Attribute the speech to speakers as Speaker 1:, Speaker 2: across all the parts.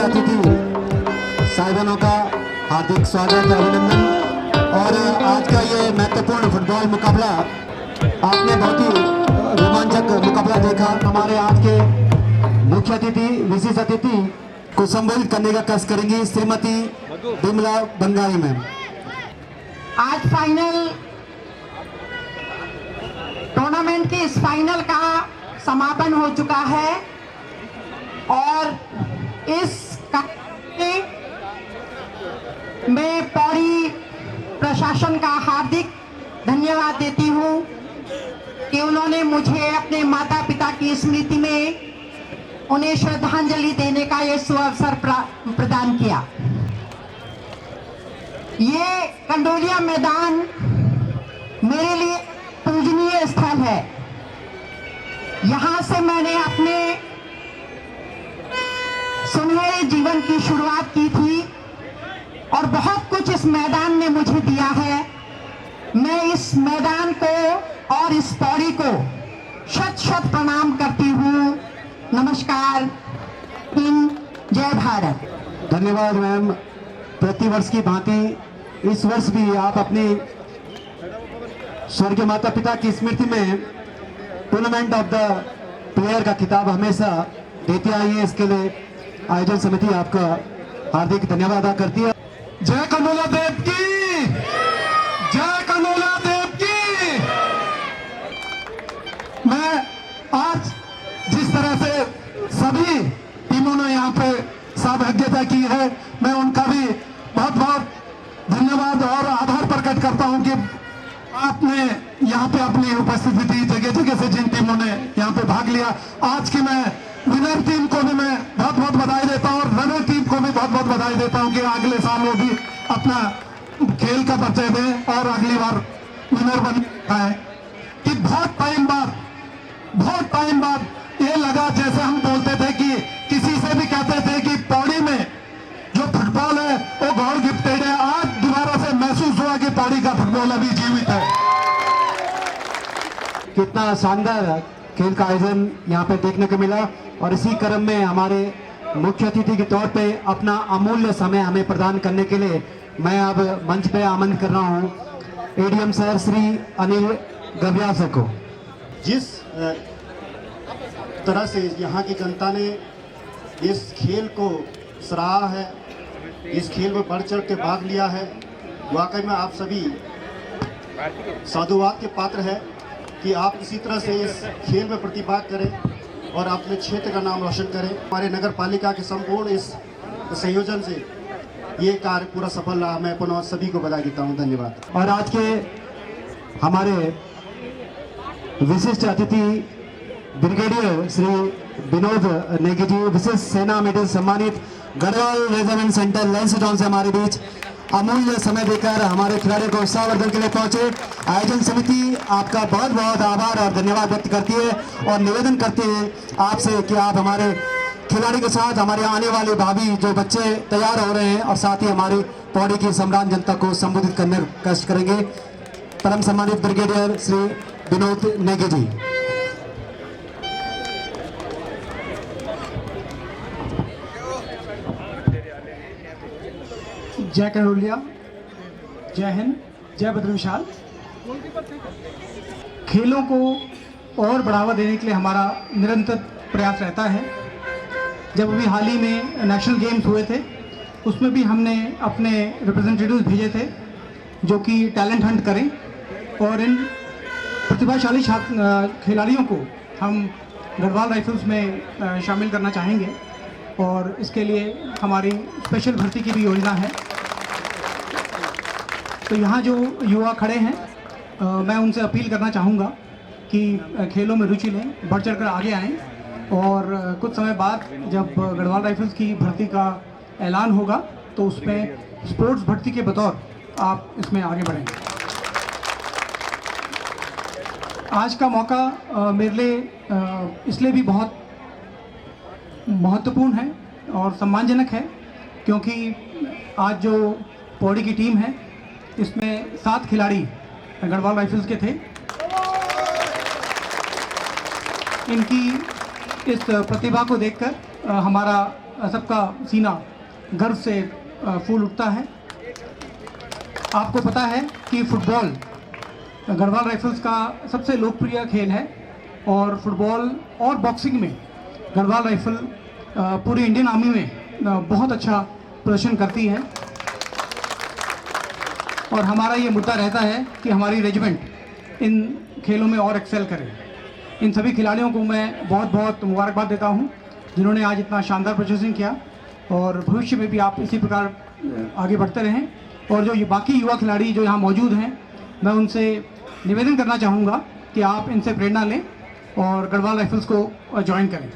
Speaker 1: अतिथि साहिबानों का हार्दिक स्वागत अभिनंदन। और आज का ये महत्वपूर्ण फुटबॉल मुकाबला आपने बहुत ही रोमांचक मुकाबला देखा। हमारे आज के मुख्य अतिथि विशेष अतिथि को संबोधित करने का कष्ट करेंगी श्रीमती बिमला बंगारी मैम।
Speaker 2: आज फाइनल टूर्नामेंट के इस फाइनल का समापन हो चुका है और इस मैं पौड़ी प्रशासन का हार्दिक धन्यवाद देती हूं कि उन्होंने मुझे अपने माता पिता की स्मृति में उन्हें श्रद्धांजलि देने का ये सुअवसर प्रदान किया। ये कंडोलिया मैदान मेरे लिए पूजनीय स्थल है। यहां से मैंने अपने सुनहरे जीवन की शुरुआत की थी और बहुत कुछ इस मैदान ने मुझे दिया है। मैं इस मैदान को और इस पौड़ी को शत शत प्रणाम करती हूँ। नमस्कार, जय भारत।
Speaker 1: धन्यवाद मैम। प्रतिवर्ष की भांति इस वर्ष भी आप अपनी स्वर्गीय माता पिता की स्मृति में टूर्नामेंट ऑफ द प्लेयर का खिताब हमेशा देते आई है। इसके लिए आयोजन समिति आपका हार्दिक धन्यवाद अदा करती है।
Speaker 3: जय कंडोला देव की, जय कंडोला देव की। मैं आज जिस तरह से सभी टीमों ने यहाँ पे सहभागिता की है, मैं उनका भी बहुत बहुत धन्यवाद और आभार प्रकट करता हूँ कि आपने यहाँ पे अपनी उपस्थिति दी। जगह जगह से जिन टीमों ने यहाँ पे भाग लिया, आज की मैं विनर टीम को भी मैं बहुत बहुत बधाई देता हूँ और रनर टीम को भी बहुत बहुत बधाई देता हूँ कि अगले साल वो भी अपना खेल का परिचय दें और अगली बार विनर बन पाए। कि बहुत टाइम बाद ये लगा, जैसे हम बोलते थे कि किसी से भी कहते थे कि पौड़ी में जो फुटबॉल है वो गॉड गिफ्टेड है, आज दोबारा से महसूस हुआ कि पौड़ी का फुटबॉल अभी जीवित है।
Speaker 1: कितना शानदार खेल का आयोजन यहाँ पे देखने को मिला और इसी क्रम में हमारे मुख्य अतिथि के तौर पे अपना अमूल्य समय हमें प्रदान करने के लिए मैं अब मंच पे आमंत्रित कर रहा हूँ ADM sir Shri Anil Gavya sir को।
Speaker 4: जिस तरह से यहाँ की जनता ने इस खेल को सराहा है, इस खेल में बढ़ चढ़ के भाग लिया है, वाकई में आप सभी साधुवाद के पात्र हैं कि आप इसी तरह से इस खेल में प्रतिभाग करें और अपने क्षेत्र का नाम रोशन करें। हमारे नगर पालिका के संपूर्ण इस संयोजन से ये कार्य पूरा सफल रहा। मैं पुनः सभी को बधाई देता हूँ। धन्यवाद।
Speaker 1: और आज के हमारे विशिष्ट अतिथि ब्रिगेडियर श्री विनोद नेगी जी, विशेष सेना मेडल सम्मानित Garhwal regiment centre lens town से हमारे बीच अमूल्य समय देकर हमारे खिलाड़ियों को उत्साहवर्धन के लिए पहुंचे। आयोजन समिति आपका बहुत बहुत आभार और धन्यवाद व्यक्त करती है और निवेदन करती है आपसे कि आप हमारे खिलाड़ी के साथ हमारे आने वाले भावी जो बच्चे तैयार हो रहे हैं और साथ ही हमारी पौड़ी की सम्राट जनता को संबोधित करने का कष्ट करेंगे। परम सम्मानित ब्रिगेडियर श्री विनोद नेगी जी।
Speaker 3: जय कंडोलिया, जय हिंद, जय बद्रविशाल। खेलों को और बढ़ावा देने के लिए हमारा निरंतर प्रयास रहता है। जब अभी हाल ही में नेशनल गेम्स हुए थे उसमें भी हमने अपने रिप्रेजेंटेटिव्स भेजे थे जो कि टैलेंट हंट करें और इन प्रतिभाशाली खिलाड़ियों को हम गढ़वाल राइफल्स में शामिल करना चाहेंगे और इसके लिए हमारी स्पेशल भर्ती की भी योजना है। तो यहाँ जो युवा खड़े हैं मैं उनसे अपील करना चाहूँगा कि खेलों में रुचि लें, बढ़ चढ़ कर आगे आएँ और कुछ समय बाद जब गढ़वाल राइफल्स की भर्ती का ऐलान होगा तो उसमें स्पोर्ट्स भर्ती के बतौर आप इसमें आगे बढ़ें। आज का मौका मेरे लिए इसलिए भी बहुत महत्वपूर्ण है और सम्मानजनक है क्योंकि आज जो पौड़ी की टीम है इसमें 7 खिलाड़ी गढ़वाल राइफल्स के थे। इनकी इस प्रतिभा को देखकर हमारा
Speaker 5: सबका सीना गर्व से फूल उठता है। आपको पता है कि फुटबॉल गढ़वाल राइफल्स का सबसे लोकप्रिय खेल है और फुटबॉल और बॉक्सिंग में गढ़वाल राइफल पूरी इंडियन आर्मी में बहुत अच्छा प्रदर्शन करती है। और हमारा ये मुद्दा रहता है कि हमारी रेजिमेंट इन खेलों में और एक्सेल करे। इन सभी खिलाड़ियों को मैं बहुत बहुत मुबारकबाद देता हूं जिन्होंने आज इतना शानदार प्रदर्शन किया, और भविष्य में भी आप इसी प्रकार आगे बढ़ते रहें। और जो ये बाकी युवा खिलाड़ी जो यहाँ मौजूद हैं, मैं उनसे निवेदन करना चाहूँगा कि आप इनसे प्रेरणा लें और गढ़वाल राइफल्स को ज्वाइन करें।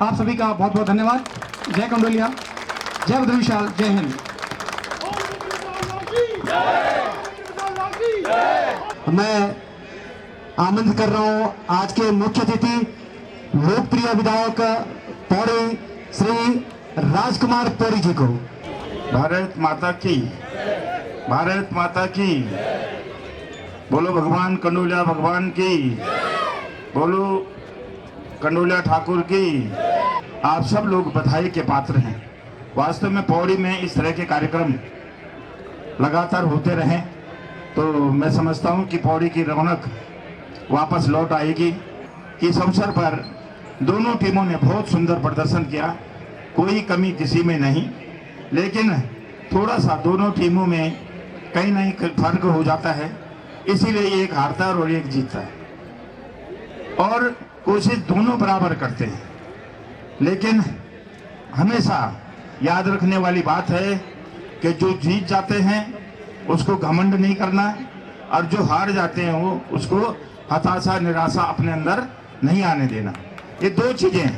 Speaker 5: आप सभी का बहुत बहुत धन्यवाद। जय कंडोलिया, जय बद्र विशाल, जय हिंद।
Speaker 1: मैं आमंत्रित कर रहा हूं आज के मुख्य अतिथि लोकप्रिय विधायक पौड़ी श्री राजकुमार पौड़ी जी को।
Speaker 6: भारत माता की, भारत माता की, बोलो भगवान कंडोलिया भगवान की, बोलो कंडोलिया ठाकुर की। आप सब लोग बधाई के पात्र हैं। वास्तव में पौड़ी में इस तरह के कार्यक्रम लगातार होते रहें तो मैं समझता हूं कि पौड़ी की रौनक वापस लौट आएगी। इस अवसर पर दोनों टीमों ने बहुत सुंदर प्रदर्शन किया, कोई कमी किसी में नहीं, लेकिन थोड़ा सा दोनों टीमों में कहीं ना कहीं फर्क हो जाता है, इसीलिए एक हारता है और एक जीतता है। और कोशिश दोनों बराबर करते हैं, लेकिन हमेशा याद रखने वाली बात है कि जो जीत जाते हैं उसको घमंड नहीं करना, और जो हार जाते हैं वो उसको हताशा निराशा अपने अंदर नहीं आने देना। ये दो चीजें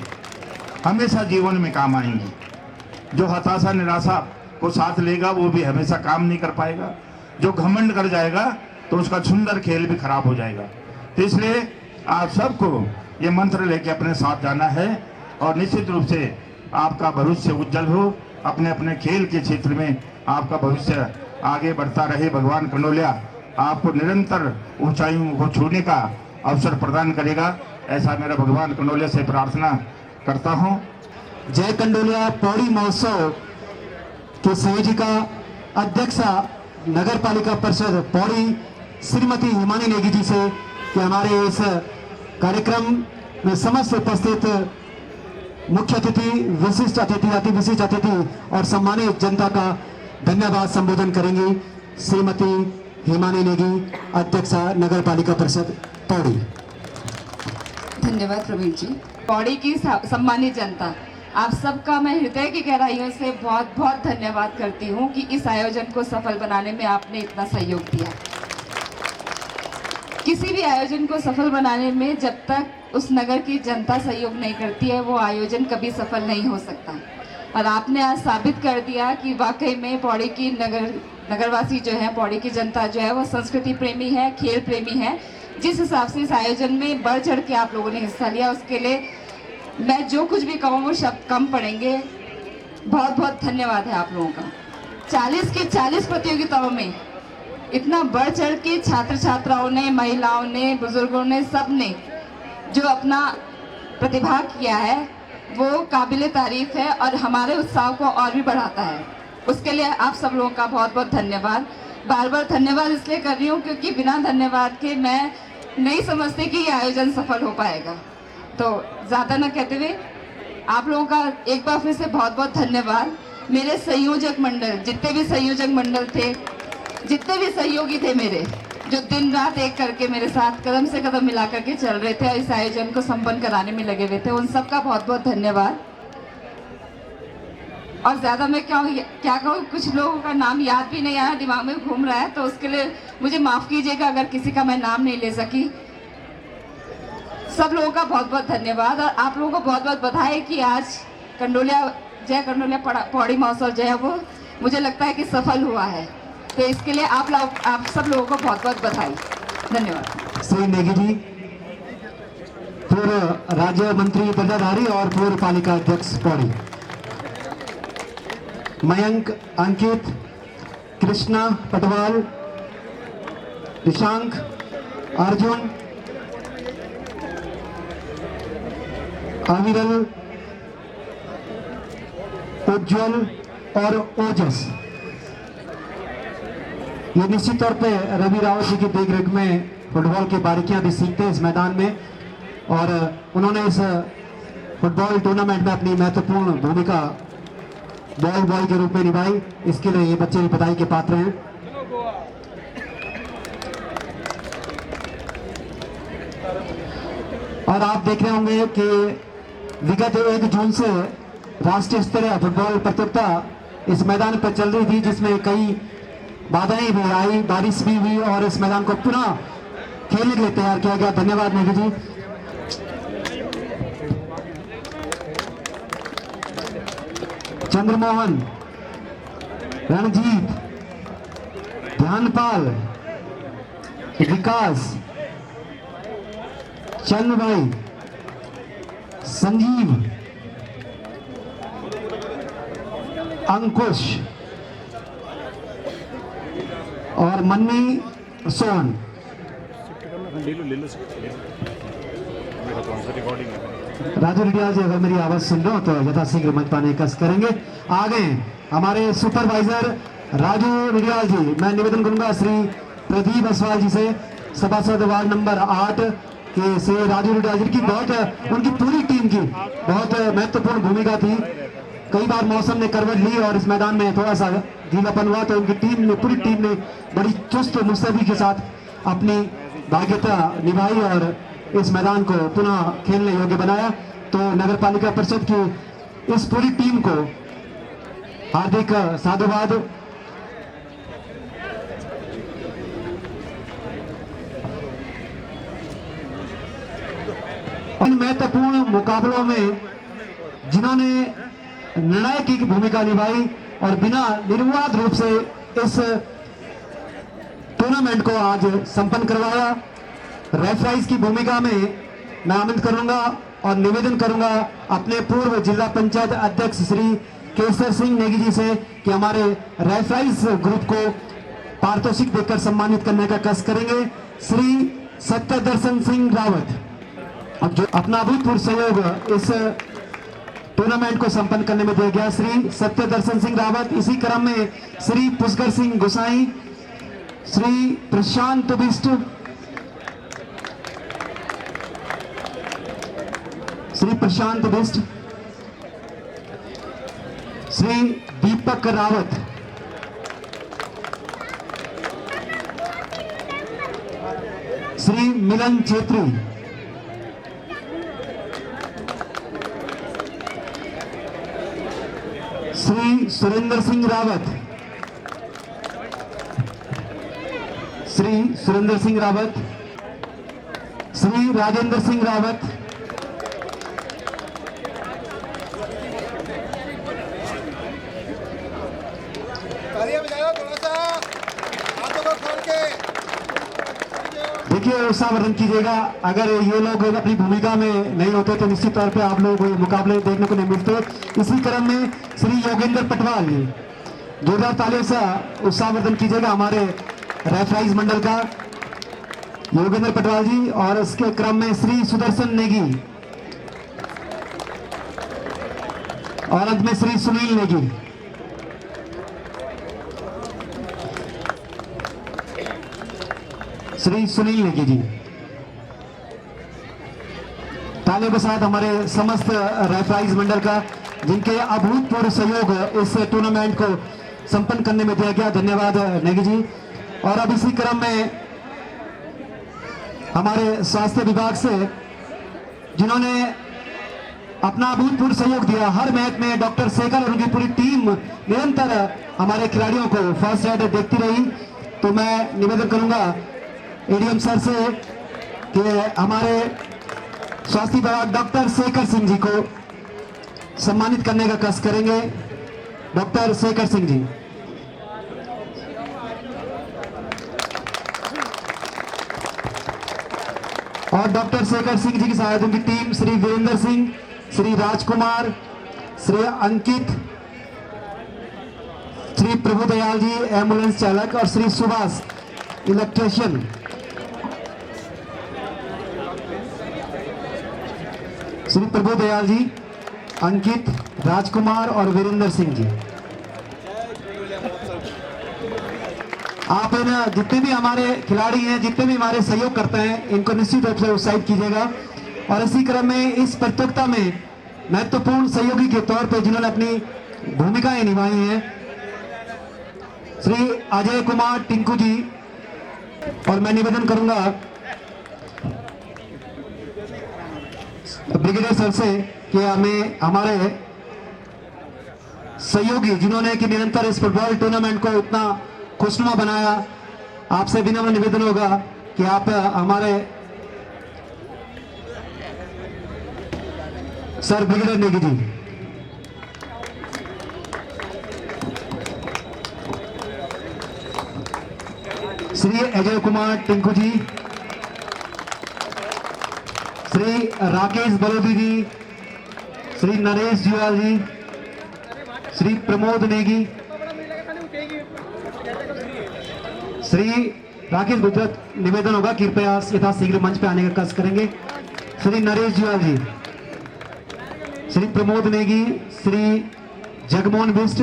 Speaker 6: हमेशा जीवन में काम आएंगी। जो हताशा निराशा को साथ लेगा वो भी हमेशा काम नहीं कर पाएगा, जो घमंड कर जाएगा तो उसका सुंदर खेल भी खराब हो जाएगा। तो इसलिए आप सबको ये मंत्र लेके अपने साथ जाना है और निश्चित रूप से आपका भविष्य उज्जवल हो, अपने अपने खेल के क्षेत्र में आपका भविष्य आगे बढ़ता रहे। भगवान कंडोलिया आपको निरंतर ऊंचाइयों को छूने का अवसर प्रदान करेगा, ऐसा मेरा भगवान कंडोलिया से प्रार्थना करता हूं।
Speaker 1: जय कंडोलिया पौड़ी महोत्सव के संयोजिका अध्यक्षा नगर पालिका परिषद पौड़ी श्रीमती हिमानी नेगी जी से कि हमारे इस कार्यक्रम में समस्त उपस्थित मुख्य अतिथि, विशिष्ट अतिथि, अति विशिष्ट अतिथि और सम्मानित जनता का धन्यवाद संबोधन करेंगी श्रीमती हिमानी नेगी, अध्यक्षा नगर पालिका परिषद पौड़ी।
Speaker 7: धन्यवाद प्रवीण जी। पौड़ी की सम्मानित जनता, आप सबका मैं हृदय की गहराइयों से बहुत बहुत धन्यवाद करती हूँ कि इस आयोजन को सफल बनाने में आपने इतना सहयोग दिया। किसी भी आयोजन को सफल बनाने में जब तक उस नगर की जनता सहयोग नहीं करती है वो आयोजन कभी सफल नहीं हो सकता। और आपने आज साबित कर दिया कि वाकई में पौड़ी की नगरवासी जो है, पौड़ी की जनता जो है वो संस्कृति प्रेमी है, खेल प्रेमी है। जिस हिसाब से इस आयोजन में बढ़ चढ़ के आप लोगों ने हिस्सा लिया उसके लिए मैं जो कुछ भी कहूँ वो शब्द कम पड़ेंगे। बहुत बहुत धन्यवाद है आप लोगों का। 40 की 40 प्रतियोगिताओं में इतना बढ़ चढ़ के छात्र छात्राओं ने, महिलाओं ने, बुजुर्गों ने, सब ने जो अपना प्रतिभाग किया है वो काबिले तारीफ है और हमारे उत्साह को और भी बढ़ाता है। उसके लिए आप सब लोगों का बहुत बहुत धन्यवाद। बार बार धन्यवाद इसलिए कर रही हूँ क्योंकि बिना धन्यवाद के मैं नहीं समझती कि ये आयोजन सफल हो पाएगा। तो ज़्यादा न कहते हुए आप लोगों का एक बार फिर से बहुत बहुत धन्यवाद। मेरे संयोजक मंडल, जितने भी संयोजक मंडल थे, जितने भी सहयोगी थे मेरे, जो दिन रात एक करके मेरे साथ कदम से कदम मिला करके चल रहे थे और इस आयोजन को संपन्न कराने में लगे हुए थे, उन सब का बहुत बहुत धन्यवाद। और ज़्यादा मैं क्या कहूँ, कुछ लोगों का नाम याद भी नहीं आया, दिमाग में घूम रहा है, तो उसके लिए मुझे माफ़ कीजिएगा अगर किसी का मैं नाम नहीं ले सकी। सब लोगों का बहुत बहुत धन्यवाद और आप लोगों को बहुत बहुत बधाई कि आज जय कंडोलिया पौड़ी महोत्सव जो है वो मुझे लगता है कि सफल हुआ है। तो इसके लिए आप सब लोगों को बहुत बहुत बधाई। धन्यवाद।
Speaker 1: श्री नेगी जी पूर्व राज्य मंत्री दर्जाधारी और पूर्व पालिका अध्यक्ष पौड़ी, मयंक, अंकित, कृष्णा पटवाल, निशांक, अर्जुन, अविरल, उज्जवल और ओजस। ये निश्चित तौर पे रवि रावत जी की देखरेख में फुटबॉल की बारीकियां भी सीखते हैं इस मैदान में, और उन्होंने इस फुटबॉल टूर्नामेंट में अपनी महत्वपूर्ण भूमिका बॉल बॉय के रूप में निभाई। इसके लिए ये बच्चे भी बधाई के पात्र हैं। और आप देख रहे होंगे कि विगत 1 जून से राष्ट्रीय स्तरीय फुटबॉल प्रतियोगिता इस मैदान पर चल रही थी, जिसमें कई बाधाएं भी आई, बारिश भी हुई और इस मैदान को पुनः खेलने के लिए तैयार किया गया। धन्यवाद नेगी जी। चंद्रमोहन, रणजीत, ध्यानपाल, विकास, चंद भाई, संजीव, अंकुश और मन्नी सोन। राजू रिडियाल जी, अगर मेरी आवाज सुन रहे हो तो यथाशीघ्र मंच पाने का कष्ट करेंगे। आगे हमारे सुपरवाइजर राजू रिडियाल जी, मैं निवेदन करूंगा श्री प्रदीप असवाल जी से, सभासद वार्ड नंबर 8 के से राजू रिडियाल जी की उनकी पूरी टीम की बहुत महत्वपूर्ण भूमिका थी। कई बार मौसम ने करवट ली और इस मैदान में थोड़ा सा ढीलापन हुआ, तो उनकी टीम ने, पूरी टीम ने बड़ी चुस्त मुस्तैदी के साथ अपनी भाग्यता निभाई और इस मैदान को पुनः खेलने योग्य बनाया। तो नगर पालिका परिषद की इस पूरी टीम को हार्दिक साधुवाद। इन महत्वपूर्ण मुकाबलों में जिन्होंने निर्णायक की भूमिका निभाई और बिना निर्विवाद रूप से इस टूर्नामेंट को आज संपन्न करवाया, रेफराइज की भूमिका में मैं आमंत्रित करूंगा और निवेदन करूंगा अपने पूर्व जिला पंचायत अध्यक्ष श्री केसर सिंह नेगी जी से कि हमारे रेफराइज ग्रुप को पारितोषिक देकर सम्मानित करने का कष्ट करेंगे। श्री सत्यदर्शन सिंह रावत, अब जो अपना अभूतपूर्व सहयोग इस टूर्नामेंट को संपन्न करने में दिया गया, श्री सत्यदर्शन सिंह रावत। इसी क्रम में श्री पुष्कर सिंह गोसाई, श्री प्रशांत बिष्ट, श्री प्रशांत बिष्ट, श्री दीपक रावत, श्री मिलन छेत्री, श्री सुरेंद्र सिंह रावत, श्री सुरेंद्र सिंह रावत, श्री राजेंद्र सिंह रावत, देखिए उत्साहवर्धन कीजिएगा। अगर ये लोग अपनी भूमिका में नहीं होते तो निश्चित तौर पे आप लोग मुकाबले देखने को नहीं मिलते। इसी क्रम में श्री योगेंद्र पटवाल, जोरदार तालियों से उत्साहवर्धन कीजिएगा हमारे रेफराइज मंडल का योगेंद्र पटवाल जी, और इसके क्रम में श्री सुदर्शन नेगी और अंत में श्री सुनील नेगी। श्री सुनील नेगी जी, तालियों के साथ हमारे समस्त रेफराइज मंडल का, जिनके अभूतपूर्व सहयोग इस टूर्नामेंट को संपन्न करने में दिया गया। धन्यवाद नेगी जी। और अब इसी क्रम में हमारे स्वास्थ्य विभाग से, जिन्होंने अपना अभूतपूर्व सहयोग दिया हर मैच में, डॉक्टर शेखर और उनकी पूरी टीम निरंतर हमारे खिलाड़ियों को फर्स्ट एड देखती रही। तो मैं निवेदन करूंगा एडीएम सर से कि हमारे स्वास्थ्य विभाग डॉक्टर शेखर सिंह जी को सम्मानित करने का कष्ट करेंगे। डॉक्टर शेखर सिंह जी। और डॉक्टर शेखर सिंह जी की सहायता की टीम श्री वीरेंद्र सिंह, श्री राजकुमार, श्री अंकित, श्री प्रभुदयाल जी एम्बुलेंस चालक और श्री सुभाष इलेक्ट्रिशियन। श्री प्रभुदयाल जी अंकित, राजकुमार और वीरेंद्र सिंह जी। आप इन जितने भी हमारे खिलाड़ी हैं, जितने भी हमारे सहयोग करते हैं, इनको निश्चित रूप से उत्साहित कीजिएगा। और इसी क्रम में इस प्रतियोगिता में महत्वपूर्ण सहयोगी के तौर पर जिन्होंने अपनी भूमिकाएं निभाई हैं, श्री अजय कुमार टिंकू जी। और मैं निवेदन करूंगा ब्रिगेडियर सर से कि हमें हमारे सहयोगी जिन्होंने कि निरंतर इस फुटबॉल टूर्नामेंट को इतना खुशनुमा बनाया, आपसे विनम्र निवेदन होगा कि आप हमारे सर ब्रिगेडियर नेगी जी, श्री अजय कुमार टिंकू जी, श्री राकेश बलोदी जी, श्री नरेश जुआल जी, श्री प्रमोद नेगी, श्री राकेश गुजरात, निवेदन होगा कृपया यथाशीघ्र मंच पे आने का कष्ट करेंगे। श्री नरेश जुआल जी, श्री प्रमोद नेगी, श्री जगमोहन बिष्ट,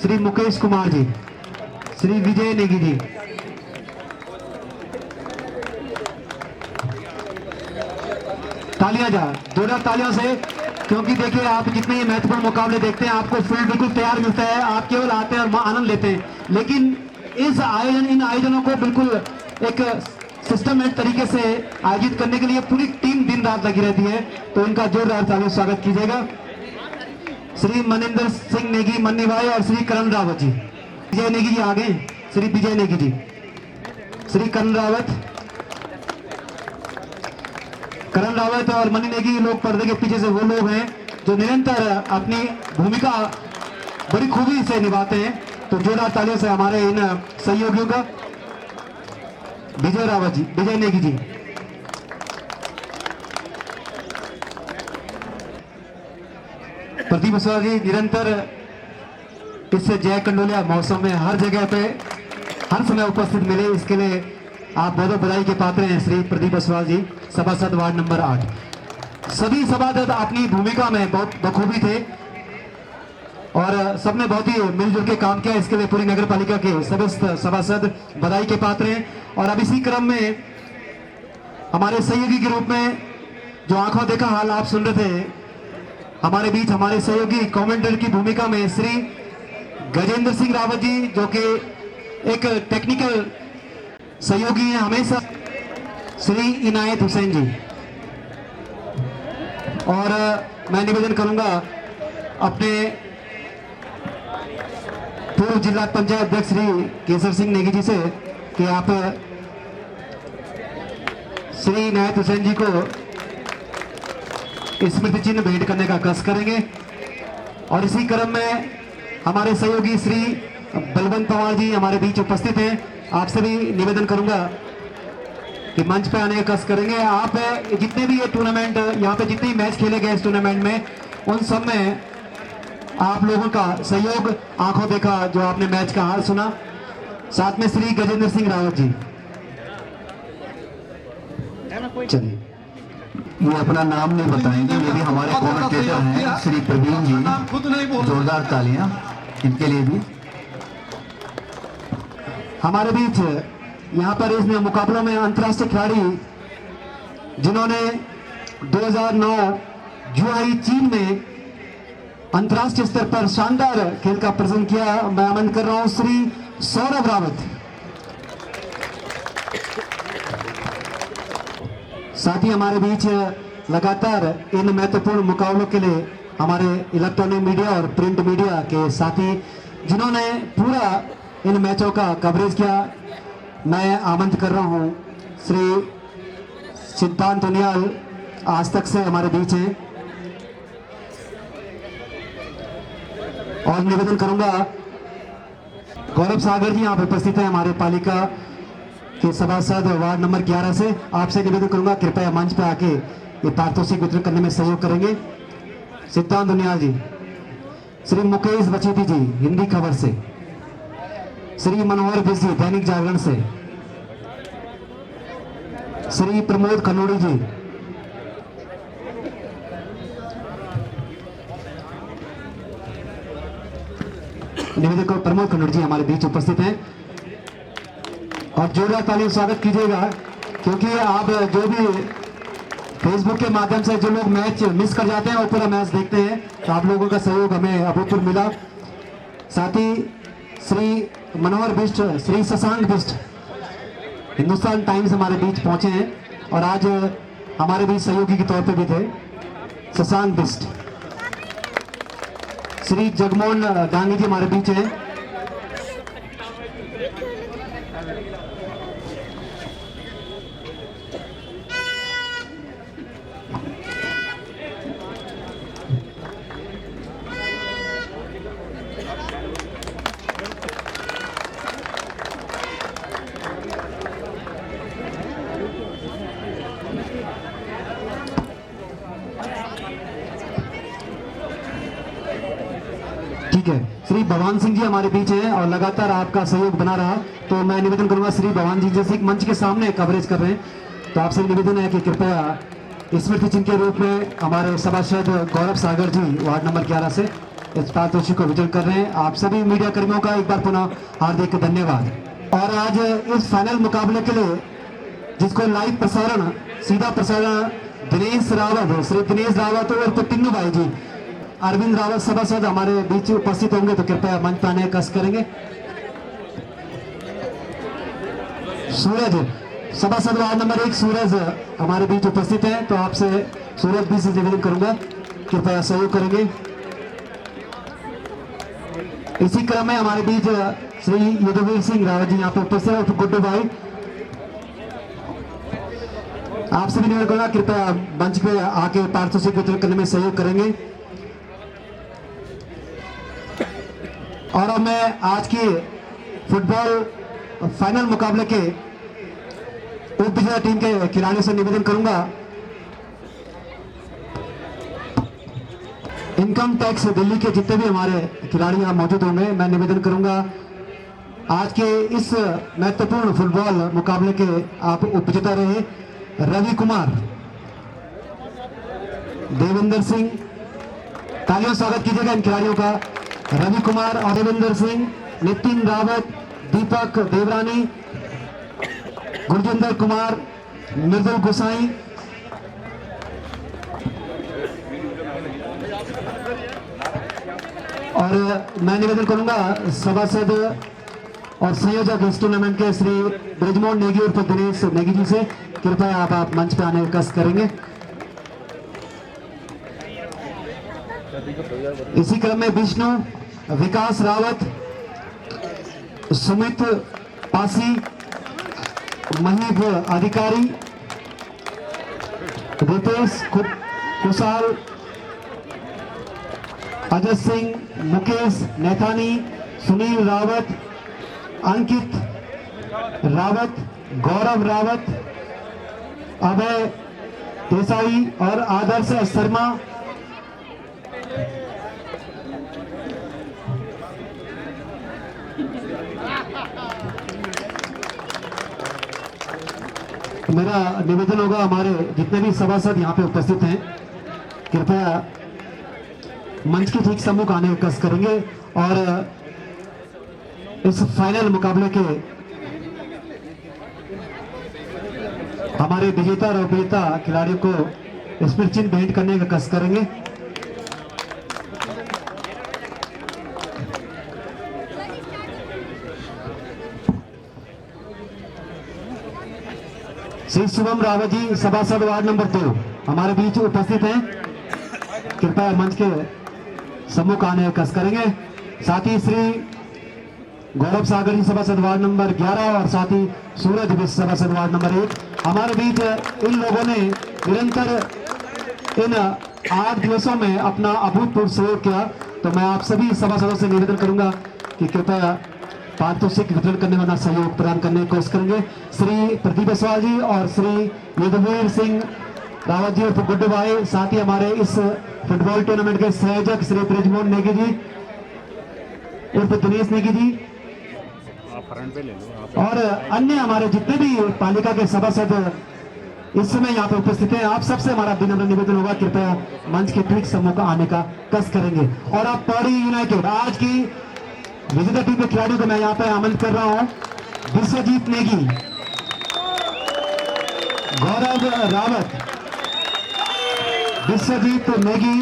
Speaker 1: श्री मुकेश कुमार जी, श्री विजय नेगी जी। तालियां जा, जोरदार तालियों से, क्योंकि देखिए आप जितने ये महत्वपूर्ण मुकाबले देखते हैं आपको फील्ड बिल्कुल तैयार मिलता है, आप केवल आते हैं और आनंद लेते हैं, लेकिन इन आयोजनों को बिल्कुल एक सिस्टमेटिक तरीके से आयोजित करने के लिए पूरी टीम दिन रात लगी रहती है, तो इनका जोरदार तालियों से स्वागत कीजिएगा। श्री मनिंदर सिंह नेगी मन्नी भाई और श्री करण रावत जी। विजय नेगी जी आगे, श्री विजय नेगी जी, श्री करण रावत और मनी नेगी लोग पर्दे के पीछे से वो लोग हैं जो निरंतर अपनी भूमिका बड़ी खूबी से निभाते हैं, तो जोरदार तालियों से हमारे इन सहयोगियों का। विजय रावत जी, विजय नेगी जी, प्रदीप बसवा जी निरंतर इस जय कंडोलिया मौसम में हर जगह पे हर समय उपस्थित मिले, इसके लिए आप बहुत बधाई के पात्र हैं श्री प्रदीप बसवाल जी, सभासद वार्ड नंबर 8। सभी सभासद अपनी भूमिका में बहुत बखूबी थे और सबने बहुत ही मिलजुल के काम किया, इसके लिए पूरी नगर पालिका के सभी सभासद बधाई के पात्र हैं। और अब इसी क्रम में हमारे सहयोगी के रूप में जो आंखों देखा हाल आप सुन रहे थे, हमारे बीच हमारे सहयोगी कमेंटेटर की भूमिका में श्री गजेंद्र सिंह रावत जी, जो कि एक टेक्निकल सहयोगी हैं हमेशा, श्री इनायत हुसैन जी। और मैं निवेदन करूंगा अपने पूर्व जिला पंचायत अध्यक्ष श्री केसर सिंह नेगी जी से कि आप श्री इनायत हुसैन जी को स्मृति चिन्ह भेंट करने का कष्ट करेंगे। और इसी क्रम में हमारे सहयोगी श्री बलवंत पवार जी हमारे बीच उपस्थित हैं, आपसे भी निवेदन करूंगा कि मंच पे आने का कष्ट करेंगे। आप जितने भी ये टूर्नामेंट यहाँ पे जितने मैच खेले गए इस टूर्नामेंट में, उन सब में आप लोगों का सहयोग आंखों देखा, जो आपने मैच का हाल सुना। साथ में श्री गजेंद्र सिंह रावत जी, चलिए
Speaker 8: ये अपना नाम नहीं बताएंगे, ये भी हमारे कमेंटेटर हैं श्री प्रवीण जी, जोरदार तालियां इनके लिए भी।
Speaker 1: हमारे बीच यहाँ पर इस मुकाबलों में अंतर्राष्ट्रीय खिलाड़ी जिन्होंने 2009 जुलाई चीन में अंतर्राष्ट्रीय स्तर पर शानदार खेल का प्रदर्शन किया, मैं आमंत्रित कर रहा हूं श्री सौरभ रावत। साथ ही हमारे बीच लगातार इन महत्वपूर्ण मुकाबलों के लिए हमारे इलेक्ट्रॉनिक मीडिया और प्रिंट मीडिया के साथी जिन्होंने पूरा इन मैचों का कवरेज किया, मैं आमंत्रित कर रहा हूं श्री सिद्धांत उनियाल, आज तक से हमारे बीच हैं। और निवेदन करूंगा गौरव सागर जी यहाँ पे उपस्थित है हमारे पालिका के सभासद वार्ड नंबर 11 से, आपसे निवेदन करूंगा कृपया मंच पे आके ये पारितोषिक वितरण करने में सहयोग करेंगे। सिद्धांत उनियाल जी, श्री मुकेश बचेती जी हिंदी खबर से, श्री मनोहर बिस जी दैनिक जागरण से, श्री प्रमोद खनोड़ी जी, निवेदक प्रमोद कन्नड़ जी हमारे बीच उपस्थित हैं और जोरदार तालियों से स्वागत कीजिएगा, क्योंकि आप जो भी फेसबुक के माध्यम से जो लोग मैच मिस कर जाते हैं और पूरा मैच देखते हैं, तो आप लोगों का सहयोग हमें अभूतपूर्व मिला। साथ ही श्री मनोहर बिष्ट, श्री शशांक बिष्ट हिंदुस्तान टाइम्स हमारे बीच पहुंचे हैं और आज हमारे बीच सहयोगी के तौर पे भी थे। शशांक बिष्ट, श्री जगमोहन डांगी जी हमारे बीच हैं। ठीक है, श्री भगवान सिंह जी हमारे बीच हैं और लगातार आपका सहयोग बना रहा, तो मैं निवेदन करूंगा श्री भगवान जी जैसे एक मंच के सामने कवरेज कर रहे हैं, तो आपसे निवेदन है कि कृपया स्मृति चिन्ह के रूप में हमारे सभासद गौरव सागर जी वार्ड नंबर 11 से इस पारितोषिक को वितरण कर रहे हैं। आप सभी मीडिया कर्मियों का एक बार पुनः हार्दिक धन्यवाद। और आज इस फाइनल मुकाबले के लिए जिसको लाइव प्रसारण, सीधा प्रसारण दिनेश रावत, श्री दिनेश रावत और टिन्नू भाई जी, अरविंद रावत सभासद हमारे बीच उपस्थित होंगे, तो कृपया मंच पर आने का कष्ट करेंगे। सूरज सभासद वार्ड नंबर 1 सूरज हमारे बीच उपस्थित हैं, तो आपसे सूरज भी से निवेदन करूंगा कृपया सहयोग करेंगे। इसी क्रम में हमारे बीच श्री युद्धवीर सिंह रावत जी यहाँ पे उपस्थित है, गुड्डू भाई आपसे भी निवेदन करूंगा कृपया मंच पे आके पारितोषिक वितरण करने में सहयोग करेंगे। और अब मैं आज की फुटबॉल फाइनल मुकाबले के उप विजेता टीम के खिलाड़ियों से निवेदन करूंगा, इनकम टैक्स दिल्ली के जितने भी हमारे खिलाड़ी यहाँ मौजूद होंगे, मैं निवेदन करूंगा आज के इस महत्वपूर्ण फुटबॉल मुकाबले के आप उप विजेता रहे रवि कुमार, देवेंद्र सिंह, तालियों से स्वागत कीजिएगा इन खिलाड़ियों का। रवि कुमार और देवेंद्र सिंह, नितिन रावत, दीपक देवरानी, गुरजिंदर कुमार, मृदुल गोसाई, और मैं निवेदन करूंगा सभासद और संयोजक इस टूर्नामेंट के श्री ब्रजमोहन नेगी और दिनेश नेगी जी से कृपया आप मंच पे आने का कष्ट करेंगे। इसी क्रम में विष्णु, विकास रावत, सुमित पासी, महीब अधिकारी, रितेश कुशाल, अजय सिंह, मुकेश नैथानी, सुनील रावत, अंकित रावत, गौरव रावत, अभय देसाई और आदर्श शर्मा। मेरा निवेदन होगा हमारे जितने भी सभासद यहाँ पे उपस्थित हैं कृपया मंच के ठीक सम्मुख आने का कष्ट करेंगे और इस फाइनल मुकाबले के हमारे विजेता और उपविजेता खिलाड़ियों को स्मृति चिन्ह भेंट करने का कष्ट करेंगे। श्री शुभम रावत जी सभासद वार्ड नंबर 2 हमारे बीच उपस्थित हैं, कृपया मंच के सम्मुख आने का कष्ट करेंगे। साथ ही श्री गौरव सागर जी सभासद वार्ड नंबर 11 और साथ ही सूरज भी सभासद वार्ड नंबर 1 हमारे बीच इन लोगों ने निरंतर इन 8 दिवसों में अपना अभूतपूर्व सहयोग किया, तो मैं आप सभी सभासदों से निवेदन करूंगा कि कृपया पारितोषिक वितरण करने वाला सहयोग प्रदान करने की कोशिश करेंगे। श्री प्रदीप अग्रवाल जी और श्री युद्धवीर सिंह रावत जी और गुड्डू भाई, साथ ही हमारे इस फुटबॉल टूर्नामेंट के संयोजक श्री ब्रजमोहन नेगी जी उर्फ दिनेश नेगी जी और अन्य हमारे जितने भी पालिका के सभासद इस समय यहाँ पे उपस्थित हैं, आप सबसे हमारा विनम्र निवेदन होगा कृपया मंच के ठीक सम्मुख आने का कष्ट करेंगे। और आप पौड़ी यूनाइटेड आज की विजेता टीम के खिलाड़ियों को मैं यहाँ पे आमंत्रित कर रहा हूँ। विश्वजीत नेगी, गौरव रावत, विश्वजीत नेगी।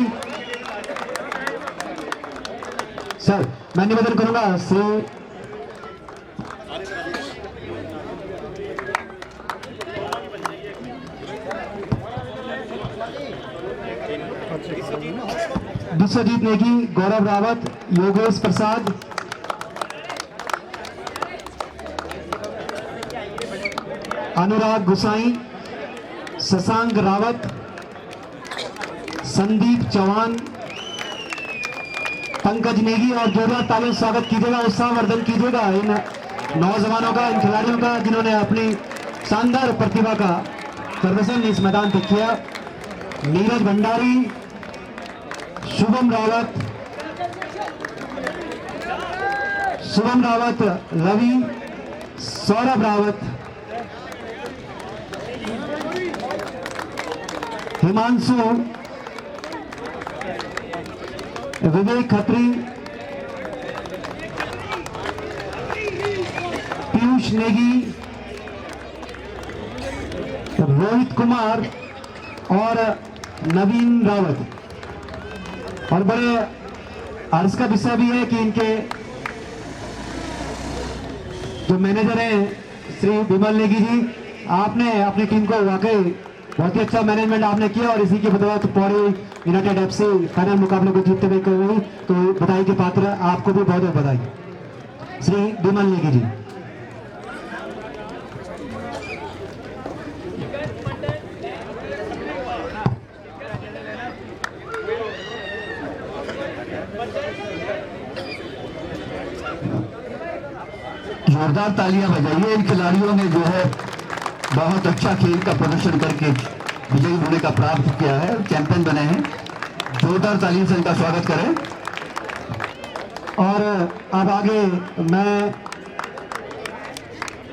Speaker 1: सर मैं निवेदन करूंगा श्री विश्वजीत नेगी, गौरव रावत, योगेश प्रसाद, अनुराग गुसाई, शशांक रावत, संदीप चौहान, पंकज नेगी और जोरदार तालियों से स्वागत कीजिएगा, उत्साहवर्धन कीजिएगा इन नौजवानों का, इन खिलाड़ियों का जिन्होंने अपनी शानदार प्रतिभा का प्रदर्शन इस मैदान पर किया। नीरज भंडारी, शुभम रावत, रवि, सौरभ रावत, हिमांशु, विवेक खत्री, पीयूष नेगी, रोहित कुमार और नवीन रावत। और बड़े हर्ष का विषय भी है कि इनके जो मैनेजर हैं श्री विमल नेगी जी, आपने अपनी टीम को वाकई बहुत ही अच्छा मैनेजमेंट आपने किया और इसी की बदौलत पौड़ी यूनाइटेड एफसी फाइनल मुकाबले को जीतते हुए गई। तो बधाई के पात्र आपको भी बहुत बहुत बधाई श्री विमल नेगी जी।
Speaker 8: जोरदार तालियां बजाइए। इन खिलाड़ियों ने जो है बहुत अच्छा खेल का प्रदर्शन करके विजयी होने का प्राप्त किया है, चैंपियन बने हैं। जोरदार तालियों से इनका स्वागत करें।
Speaker 1: और अब आगे मैं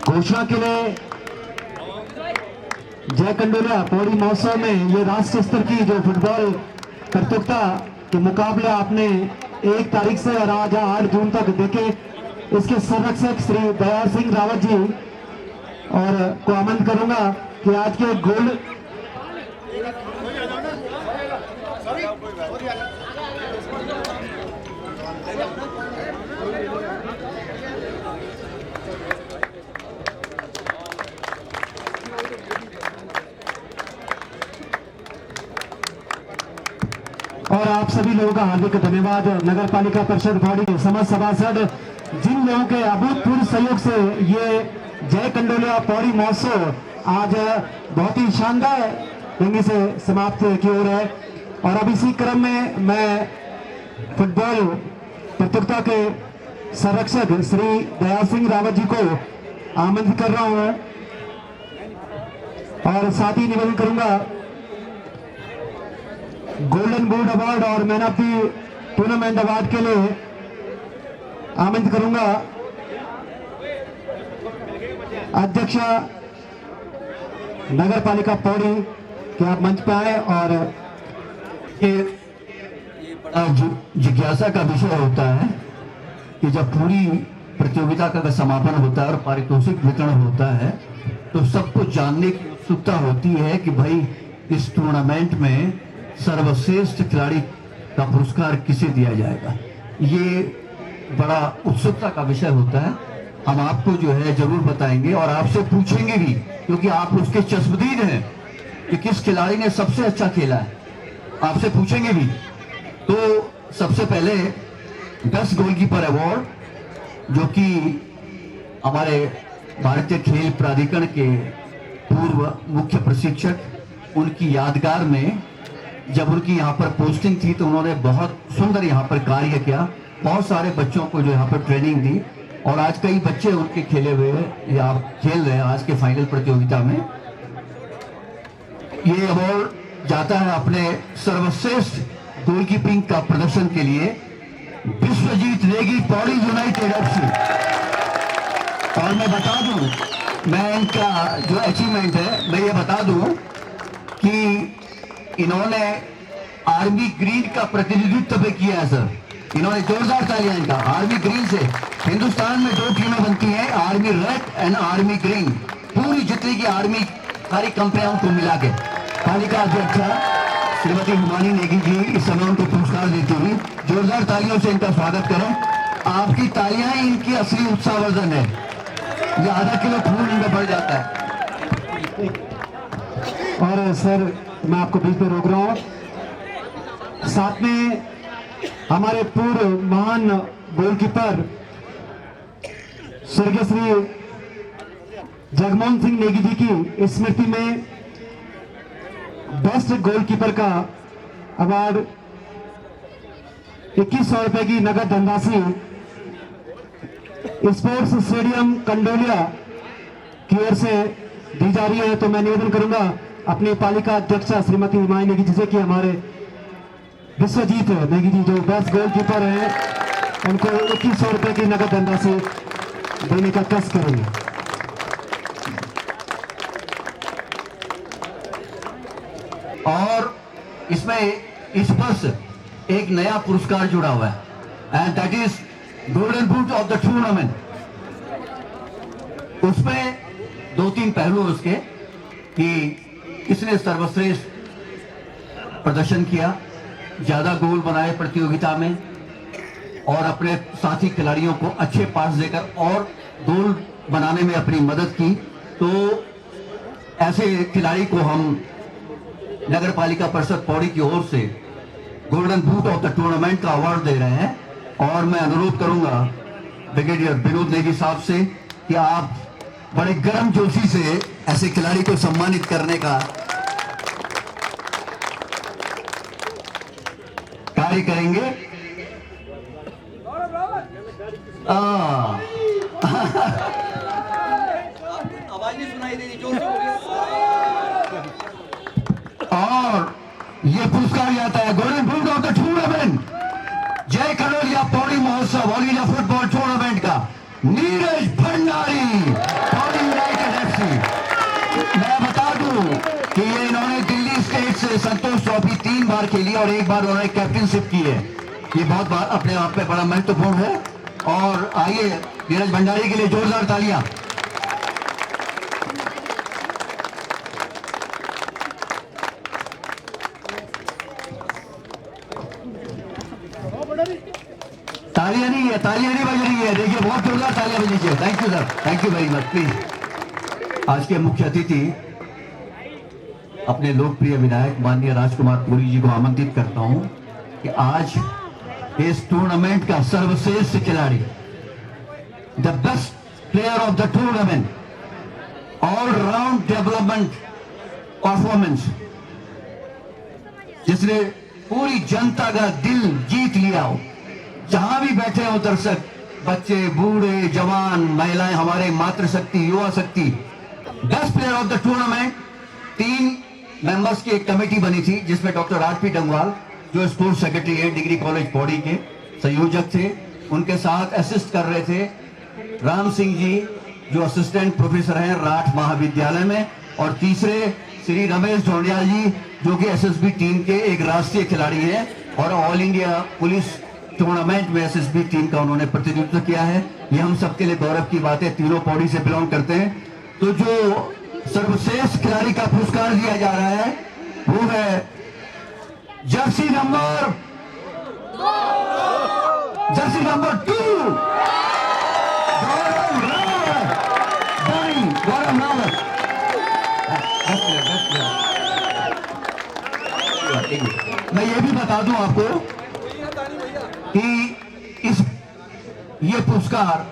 Speaker 1: घोषणा के लिए जय कंडोलिया पौड़ी महोत्सव में ये राष्ट्रीय स्तर की जो फुटबॉल प्रतियोगिता के मुकाबले आपने 1 तारीख से और आज 8 जून तक देखे, इसके संरक्षक श्री दयाल सिंह रावत जी और को आमंत्रित करूंगा कि आज के गोल्ड और आप सभी लोगों का हार्दिक धन्यवाद। नगर पालिका परिषद बॉडी के समस्त सभासद जिन लोगों के अभूतपूर्व सहयोग से ये जय कंडोलिया पौड़ी महोत्सव आज बहुत ही शानदार ढंग से समाप्त की ओर है। और अब इसी क्रम में मैं फुटबॉल प्रतियोगिता के संरक्षक श्री दयाल सिंह रावत जी को आमंत्रित कर रहा हूं और साथ ही निवेदन करूंगा गोल्डन बूट अवार्ड और man of the tournament award के लिए आमंत्रित करूंगा अध्यक्ष नगर पालिका पौड़ी कि आप मंच पे आए। और
Speaker 8: ये बड़ा जिज्ञासा का विषय होता है कि जब पूरी प्रतियोगिता का समापन होता है और पारितोषिक वितरण होता है तो सबको जानने की उत्सुकता होती है कि भाई इस टूर्नामेंट में सर्वश्रेष्ठ खिलाड़ी का पुरस्कार किसे दिया जाएगा। ये बड़ा उत्सुकता का विषय होता है। हम आपको जो है जरूर बताएंगे और आपसे पूछेंगे भी, क्योंकि आप उसके चश्मदीद हैं कि किस खिलाड़ी ने सबसे अच्छा खेला है, आपसे पूछेंगे भी। तो सबसे पहले बेस्ट गोलकीपर अवार्ड जो कि हमारे भारतीय खेल प्राधिकरण के पूर्व मुख्य प्रशिक्षक उनकी यादगार में जब उनकी यहाँ पर पोस्टिंग थी तो उन्होंने बहुत सुंदर यहाँ पर कार्य किया, बहुत सारे बच्चों को जो यहाँ पर ट्रेनिंग दी और आज कई बच्चे उनके खेले हुए या खेल रहे हैं आज के फाइनल प्रतियोगिता में। ये अवार्ड जाता है अपने सर्वश्रेष्ठ गोलकीपिंग का प्रदर्शन के लिए विश्वजीत नेगी पौड़ी यूनाइटेड एफसी। और मैं बता दूं, मैं इनका जो अचीवमेंट है मैं ये बता दूं कि इन्होंने आर्मी ग्रीन का प्रतिनिधित्व भी किया है सर। इन्होंने जोरदार तालियां इनका। आर्मी ग्रीन से हिंदुस्तान में 2 टीमें बनती हैं, army red and army green. पूरी जितनी की आर्मी सारी कंपनियों को मिला के पालिका अध्यक्षा श्रीमती हिमानी नेगी जी इस समय उनको पुरस्कार देती हुई जोरदार तालियों से इनका स्वागत करें। आपकी तालियां ही इनकी असली उत्साहवर्धन है। ये आधा किलो खून इनमें बढ़ जाता है।
Speaker 1: और सर मैं आपको बीच में रोक रहा हूं। साथ में हमारे पूर्व महान गोलकीपर स्वर्गीय श्री जगमोहन सिंह नेगी जी की स्मृति में बेस्ट गोलकीपर का अवार्ड 2100 रुपए की नगद धनराशि स्पोर्ट्स स्टेडियम कंडोलिया की ओर से दी जा रही है। तो मैं निवेदन करूंगा अपनी पालिका अध्यक्षा श्रीमती हिमानी नेगी जी से कि हमारे विश्वजीत नेगी जी जो बेस्ट गोलकीपर हैं उनको 2100 रुपए की नगद धनराशि देने का कष्ट करेंगे।
Speaker 8: और इसमें इस वर्ष एक नया पुरस्कार जुड़ा हुआ है and that is golden boot of the tournament. उसमें 2-3 पहलू उसके कि किसने सर्वश्रेष्ठ प्रदर्शन किया, ज्यादा गोल बनाए प्रतियोगिता में और अपने साथी खिलाड़ियों को अच्छे पास देकर और गोल बनाने में अपनी मदद की। तो ऐसे खिलाड़ी को हम नगर पालिका परिषद पौड़ी की ओर से golden boot of the tournament का अवार्ड दे रहे हैं। और मैं अनुरोध करूंगा ब्रिगेडियर विनोद नेगी साहब से कि आप बड़े गर्म जोशी से ऐसे खिलाड़ी को सम्मानित करने का कार्य करेंगे।
Speaker 9: आवाज नहीं सुनाई दे रही, जोर से बोलिए।
Speaker 8: और ये पुरस्कार जाता है golden boot of the tournament जय कलोलिया पौड़ी महोत्सव ऑल इंडिया फुटबॉल टूर्नामेंट का नीरज भंडारी पौड़ी यूनाइटेड FC। मैं बता दूं कि ये इन्होंने दिल्ली स्टेट से संतोष ट्रॉफी 3 बार खेली और 1 बार उन्होंने कैप्टनशिप की है। ये बहुत बार अपने आप में बड़ा महत्वपूर्ण है। और आइए नीरज भंडारी के लिए जोरदार तालियां। तालियां नहीं बज रही है। देखिए बहुत जोरदार तालियां बज लीजिए। Thank you sir, thank you very much. Please आज के मुख्य अतिथि अपने लोकप्रिय विधायक माननीय राजकुमार पुरी जी को आमंत्रित करता हूं कि आज इस टूर्नामेंट का सर्वश्रेष्ठ खिलाड़ी, the best player of the tournament, all round development performance, जिसने पूरी जनता का दिल जीत लिया हो। जहां भी बैठे हो दर्शक, बच्चे, बूढ़े, जवान, महिलाएं, हमारे मातृशक्ति, युवा शक्ति, best player of the tournament. 3 members की एक कमेटी बनी थी जिसमें डॉक्टर आर.पी. डंगवाल जो स्पोर्ट्स सेक्रेटरी है डिग्री कॉलेज पौड़ी के संयोजक थे, उनके साथ असिस्ट कर रहे थे राम सिंह जी जो असिस्टेंट प्रोफेसर हैं राठ महाविद्यालय में, और तीसरे श्री रमेश ढोंडियाल जी जो कि एसएसबी टीम के एक राष्ट्रीय खिलाड़ी हैं और ऑल इंडिया पुलिस टूर्नामेंट में एसएसबी टीम का उन्होंने प्रतिनिधित्व किया है। ये हम सबके लिए गौरव की बात है। तीनों पौड़ी से बिलोंग करते हैं। तो जो सर्वश्रेष्ठ खिलाड़ी का पुरस्कार दिया जा रहा है वो है जर्सी नंबर 2 गौरव रावत। मैं ये भी बता दूं आपको कि ये पुरस्कार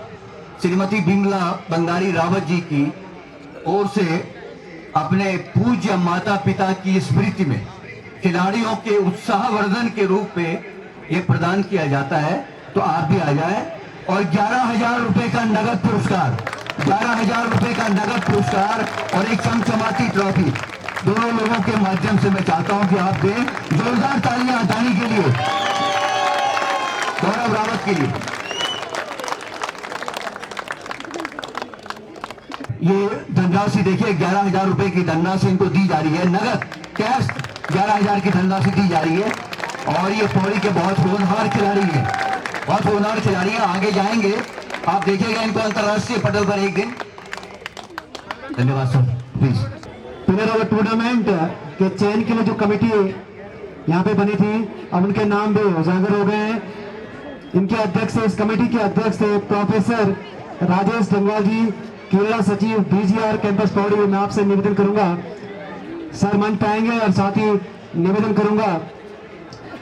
Speaker 8: श्रीमती बिमला बंगारी रावत जी की ओर से अपने पूज्य माता पिता की स्मृति में खिलाड़ियों के उत्साहवर्धन के रूप में ये प्रदान किया जाता है। तो आप भी आ जाए। और 11,000 रुपए का नगद पुरस्कार, 11,000 रुपए का नगद पुरस्कार और एक चमचमाती ट्रॉफी दोनों लोगों के माध्यम से मैं चाहता हूं कि आप दें जोरदार तालियां दानी के लिए, गौरव रावत के लिए। ये धनराशि देखिए 11,000 रुपए की धनराशि इनको दी जा रही है, नगद कैश 11,000 की धनराशि दी जा रही है। और ये पौड़ी के बहुत होनहार खिलाड़ी हैं। बहुत होनहार खिलाड़ी हैं, आगे जाएंगे, आप देखिएगा इनको अंतर्राष्ट्रीय पटल पर एक दिन। धन्यवाद sir, please.
Speaker 1: Winner of tournament के चयन के लिए जो कमेटी यहाँ पे बनी थी, अब उनके नाम भी उजागर हो गए हैं। इनके अध्यक्ष, इस कमेटी के अध्यक्ष थे प्रोफेसर राजेश डंगवाल जी, क्रीड़ा सचिव बीजीआर कैंपस पौड़ी। मैं आपसे निवेदन करूंगा सर मंच पे आएंगे, और साथ ही निवेदन करूंगा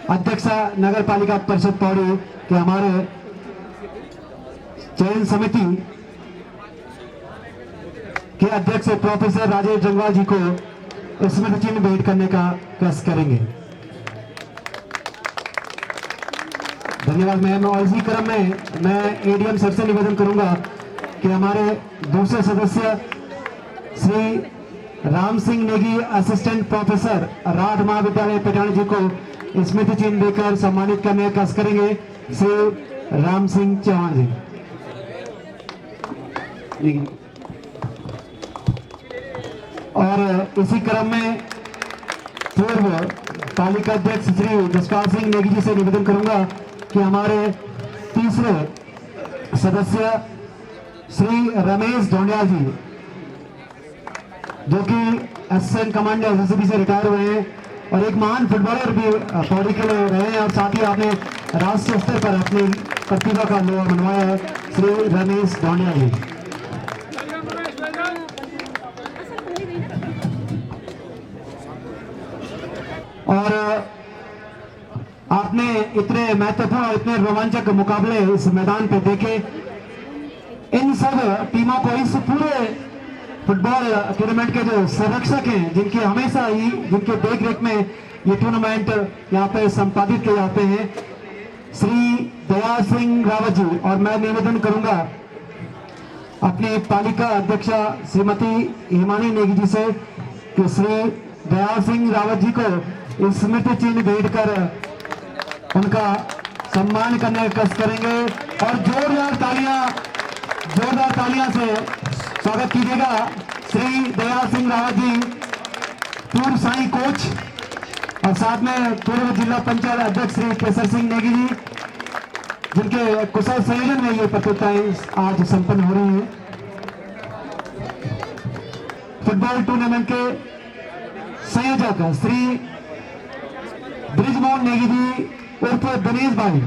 Speaker 1: अध्यक्ष नगर पालिका परिषद पौड़ी के हमारे चयन समिति के अध्यक्ष प्रोफेसर राजेश डंगवाल जी को स्मृति चिन्ह भेंट करने का कष्ट करेंगे। धन्यवाद मैम। और इसी क्रम में मैं एडीएम सर से निवेदन करूंगा कि हमारे दूसरे सदस्य श्री राम सिंह नेगी, असिस्टेंट प्रोफेसर राठ महाविद्यालय पिटानी जी को स्मृति चिन्ह देकर सम्मानित करने का कष्ट करेंगे। श्री राम सिंह चौहान जी। और इसी क्रम में पूर्व पालिका अध्यक्ष श्री जसपाल सिंह नेगी जी से निवेदन करूंगा कि हमारे तीसरे सदस्य श्री रमेश ढोंडिया जी, जो कि असिस्टेंट कमांडर एसएसबी से रिटायर हुए हैं और एक महान फुटबॉलर भी पौड़ी के लिए रहे हैं, और साथ ही आपने राष्ट्रीय स्तर पर अपनी प्रतिभा का लोहा मनवाया है, श्री रमेश ढोंडिया जी। और आपने इतने महत्वपूर्ण और इतने रोमांचक मुकाबले इस मैदान पे देखे। इन सब टीमों को, इस पूरे फुटबॉल टूर्नामेंट के जो संरक्षक हैं, जिनके हमेशा ही जिनके देख रेख में ये टूर्नामेंट यहाँ पे संपादित किए जाते हैं, श्री दयाल सिंह रावत जी। और मैं निवेदन करूंगा अपनी पालिका अध्यक्षा श्रीमती हिमानी नेगी जी से कि श्री दयाल सिंह रावत जी को स्मृति चिन्ह भेंट कर उनका सम्मान करने का कष्ट करेंगे। और जोरदार तालियां से स्वागत कीजिएगा श्री दयाल सिंह रावत जी, पूर्व साई कोच, और साथ में पूर्व जिला पंचायत अध्यक्ष श्री केसर सिंह नेगी जी, जिनके कुशल संयोजन में ये प्रतियोगिताएं आज संपन्न हो रही हैं। फुटबॉल टूर्नामेंट के संयोजक श्री ब्रिजमोहन नेगी जी उर्फ दिनेश भाई,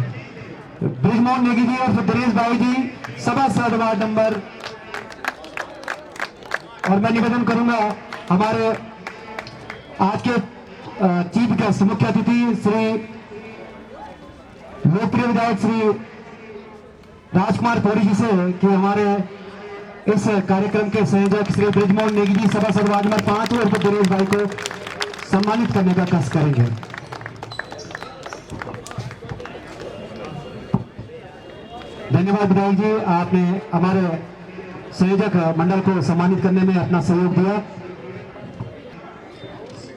Speaker 1: ब्रिजमोहन नेगी जी उर्फ दिनेश भाई जी, सभासद वार्ड नंबर। और मैं निवेदन करूंगा हमारे आज के चीफ गेस्ट मुख्य अतिथि श्री लोकप्रिय विधायक श्री राजकुमार पौड़ी जी से कि हमारे इस कार्यक्रम के संयोजक श्री ब्रिजमोहन नेगी जी, सभासद वार्ड नंबर 5 उर्फ दिनेश भाई को सम्मानित करने का कष्ट करेंगे। धन्यवाद विधायक जी, आपने हमारे संयोजक मंडल को सम्मानित करने में अपना सहयोग दिया।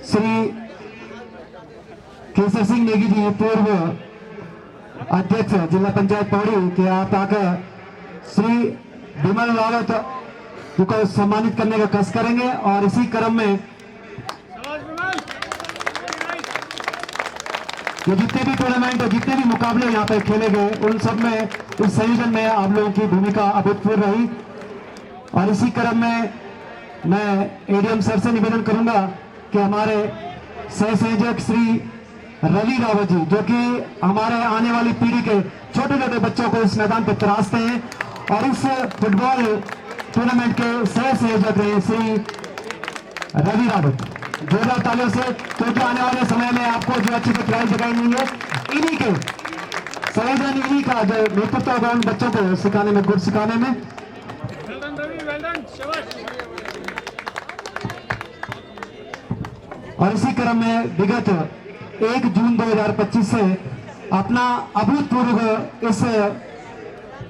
Speaker 1: श्री केसर सिंह नेगी जी, पूर्व अध्यक्ष जिला पंचायत पौड़ी के आप आकर श्री विमल रावत को सम्मानित करने का कष्ट करेंगे। और इसी क्रम में ये जितने भी टूर्नामेंट और जितने भी मुकाबले यहाँ पे खेले गए, उन सब में इस संयोजन में आप लोगों की भूमिका अभूतपूर्व रही। और इसी क्रम में मैं एडीएम सर से निवेदन करूंगा कि हमारे सह संयोजक श्री रवि रावत जी, जो कि हमारे आने वाली पीढ़ी के छोटे छोटे बच्चों को इस मैदान पर तराशते हैं और इस फुटबॉल टूर्नामेंट के सह संयोजक रहे श्री रवि रावत। जोरदार तालियों से, क्योंकि आने वाले समय में आपको जो अच्छी खिलाड़ी जगाई नहीं है, इन्हीं के संयोजन, इन्हीं का जो नेतृत्व होगा उन बच्चों को सिखाने में, गुड़ सिखाने में। और इसी क्रम में विगत 1 जून 2025 से अपना अभूतपूर्व इस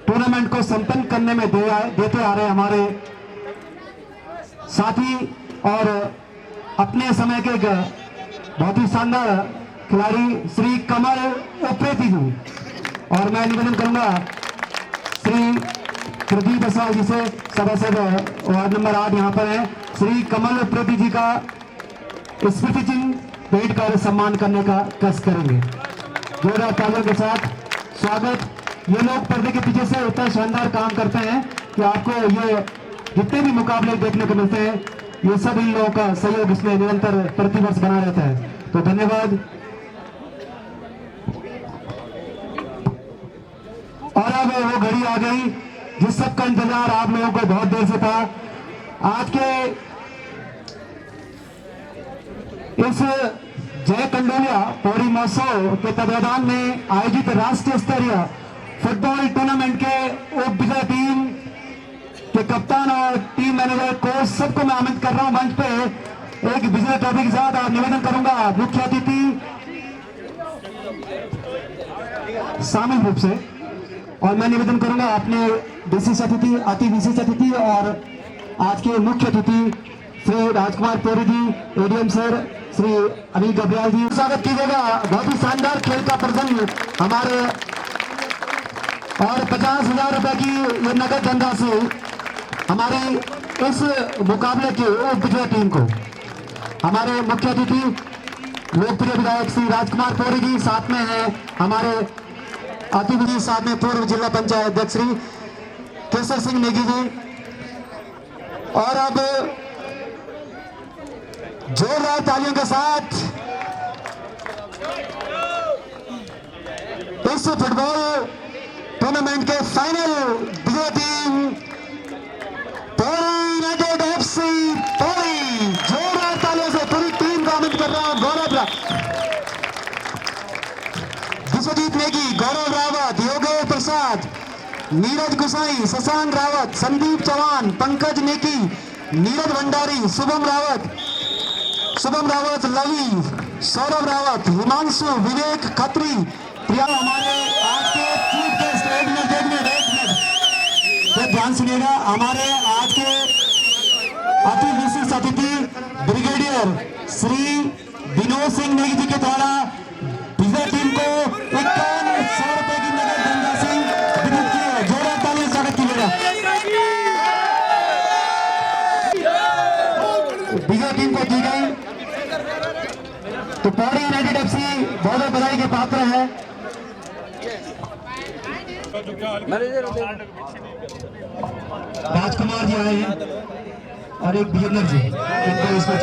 Speaker 1: टूर्नामेंट को संपन्न करने में देते आ रहे हमारे साथी और अपने समय के बहुत ही शानदार खिलाड़ी श्री कमल उप्रेती जी। और मैं निवेदन करूंगा श्री प्रदीप बसवाल जी से, सभासद वार्ड नंबर 8 यहाँ पर है, श्री कमल उप्रेती जी का स्मृति चिन्ह भेंट कर सम्मान करने का कष्ट करेंगे। जोरदार तालियों के साथ स्वागत ये लोग पर्दे के पीछे से इतना शानदार काम करते हैं कि आपको ये जितने भी मुकाबले देखने को मिलते हैं, ये सब इन लोगों का सहयोग इसमें निरंतर प्रतिवर्ष बना रहता है। तो धन्यवाद। और अब वो घड़ी आ गई जिस सब का इंतजार आप लोगों को बहुत देर से था। आज के इस जय कंडोलिया पौड़ी महोत्सव के तत्वाधान में आयोजित राष्ट्रीय स्तरीय फुटबॉल टूर्नामेंट के उप विजेता टीम के कप्तान और टीम मैनेजर कोच सबको मैं आमंत्रित कर रहा हूं मंच पे एक विजेता ट्रॉफी के साथ। और निवेदन करूंगा मुख्य अतिथि शामिल रूप से, और मैं निवेदन करूंगा अपने विशेष अतिथि, अति विशेष अतिथि और आज के मुख्य अतिथि श्री राजकुमार पौरी जी, एडीएम सर श्री अनिल गब्रियाल जी, स्वागत कीजिएगा। बहुत ही शानदार खेल का प्रदर्शन हमारे, और 50,000 रुपए की ये नगद धनराशि हमारी इस मुकाबले की उप विजेता टीम को। हमारे मुख्य अतिथि लोकप्रिय विधायक श्री राजकुमार पौरी जी, साथ में है हमारे अतिथि, साथ में पूर्व जिला पंचायत अध्यक्ष श्री केसर सिंह नेगी जी। और अब जोरदार तालियों के साथ इस फुटबॉल टूर्नामेंट के फाइनल विजेता team Pauri United FC Pauri, जोरदार तालियों से पूरी टीम का आमंत्रित कर रहा हूं। गौरव विश्वजीत नेगी, गौरव रावत, योगेश प्रसाद, नीरज गुसाई, शशांक रावत, संदीप चौहान, पंकज नेकी, नीरज भंडारी, शुभम रावत, लवी, सौरभ रावत, हिमांशु, विवेक खत्री, प्रिया। हमारे आज के चीफ गेस्ट, एक मिनट तो ध्यान सुनिएगा। हमारे आज के अति विशिष्ट अतिथि ब्रिगेडियर श्री विनोद सिंह नेगी जी के द्वारा विजेता टीम को 51,100 रुपए की नगद धनराशि वितरित की है। जोरदार तालियां स्वागत कीजिएगा। विजेता टीम को दी गई तो पौड़ी यूनाइटेड एफसी बहुत बधाई के पात्र है। राजकुमार जी आए हैं और एक बिजनर जी, इनको इसको